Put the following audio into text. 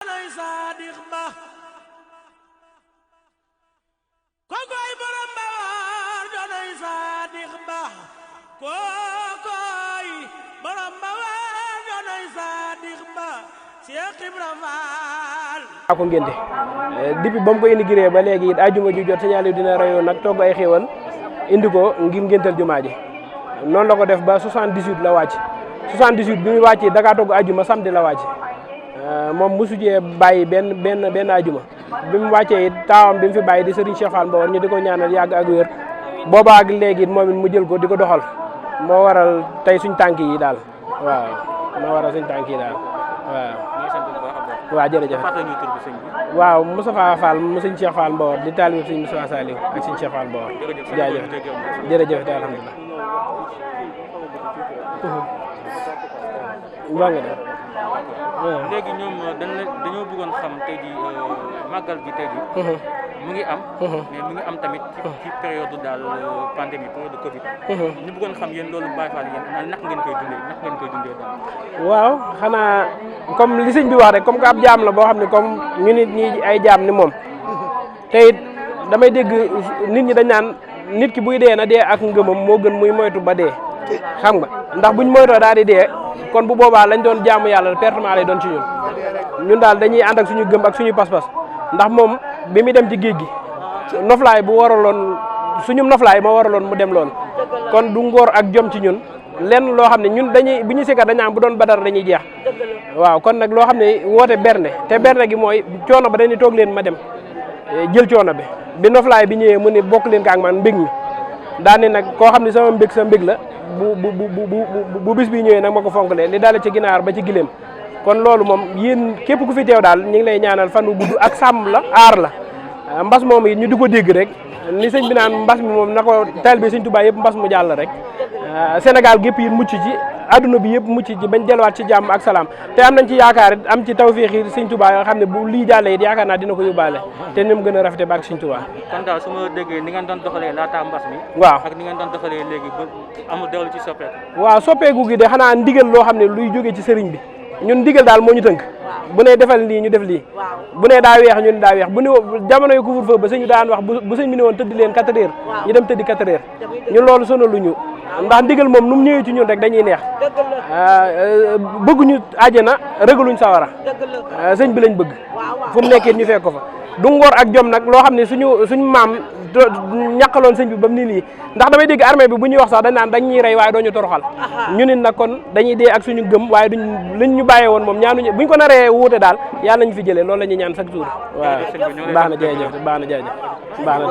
doonay saadix ba kokoy borom Bawar doonay saadix ba kokoy borom Bawar doonay saadix ba Cheikh Ibra Fall ko ngénte depuis ba mu ko inauguré ba léegi it ajuma ju jot signalé dina rayoon nag togg ay xéewal indi ko ngir ngéntal jumaa ji noonu la ko def ba 78 la wàcc 78 bi muy wàccee Dakar togg ajuma samedi la wàcc moom mosu cee bàyyi benn ajuma bi mu wàccee it taawam bi mu fi bàyyi di Serigne Cheikh Fall Mbawar ñu di ko ñaanal yàgg ak wér boobaa ak léegi it moom it mu jël ko di ko doxal moo waral tey suñ tànk yi daal waaw moo waral suñ tànk yi daal waaw. waaw jërëjëf waaw Moustapha Fall mu sëñ Cheikh Fall Mbawar di taalibe sëñ Moustapha Saliou ak sëñ Cheikh Fall Mbawar jaajëf jërëjëf te alhamdulilah waa nga def léegi ñoom dañoo bëggoon xam tey ji màggal gi tey ji mu ngi am mais mu ngi am tamit ci période daal pandémie période Covid ñu bëggoon xam yéen loolu Baye Fall yéen naka ngeen koy dundee daal waaw xanaa comme li sëñ bi wax rek comme que ab jaam la boo xam ne comme ñu nit ñi ay jaam ni moom te it damay dégg nit ñi dañ naan nit ki buy dee na dee ak ngëmam moo gën muy moytu ba dee xam nga ndax buñ moytoo daal di dee kon bu boobaa lañ doon jaamu yàlla pertement lay doon ci ñun daal dañuy ànd ak suñu gëm ak suñu pas-pas ndax moom bi muy dem ci géej gi noflaay bu waraloon suñu noflaay moo waraloon mu dem lool kon du ngóor ak jom ci ñun lenn loo xam ne ñun dañuy bu ñu sikkat dañu am bu doon badar dañuy jeex waaw kon nag loo xam ne woote bernde te bernde gi mooy coono ba dañuy toog leen ma dem jël coono bi noflaay bi ñëwee mu ni bokk leen ka ak man mbég mi daal ni nag koo xam ne sama mbég sa mbég la bu bis bi ñëwee nag ma ko fonk li daal ci ginaar ba ci gileem kon loolu moom yéen képp ku fi teew daal ñu ngi lay ñaanal fan wu gudd ak sàmm la aar la mbas moom it ñu di ko dégg rek ni sëñ bi naan mbas mi moom na ko taalibe Sëñ Tuubaa yëpp mbas mu jàll rek Sénégal gépp yi mucc ci adduna bi yëpp mucc ci bañ delluwaat ci jàmm ak salaam te am nañ ci yaakaar it am ci tawfeex yi Sëñ Tuubaa yoo xam ne bu lii jàllee it yaakaar naa dina ko yóbbaale te ni mu gën a rafete ba ak Sëñ Tuubaa kon daal su ma déggee ni ngeen doon doxalee laata mbas mi waaw ak ni ngeen doon doxalee léegi ba amul dellu ci soppeeku waaw soppeeku gi de xanaa ndigal loo xam ne luy jóge ci sëriñ bi ñun ndigal daal moo ñu tënk bu ne defal lii ñu def lii bu ne daa weex ñu ne daa weex bu ne jamono yu couvre-feu ba sëñ bi daan wax bu sëñ bi ne woon tëdd leen 4 heures ñu dem tëddi 4 heures ñun loolu sonaluñu ndax ndigal moom nu mu ñëwee ci ñun rek dañuy neex bëgguñu àjjana rëgaluñ sawara sëñ bi lañ bëgg fu mu nekkee ñu fekk ko fa du ngor ak jom nag loo xam ne suñu maam ñàkkaloon sëñ bi ba mu ni lii ndax damay dégg armée bi bu ñuy wax sax dañ naan dañ ñuy rey waaye doo ñu toroxal ñu nit nag kon dañuy dee ak suñu gëm waaye duñ liñ ñu bàyyee woon moom ñaanuñu buñ ko naree wuute daal yàlla nañu fi jëlee loolu la ñuy ñaan chaque jour waaw baax na jërëjëf baax na jërëjëf baax na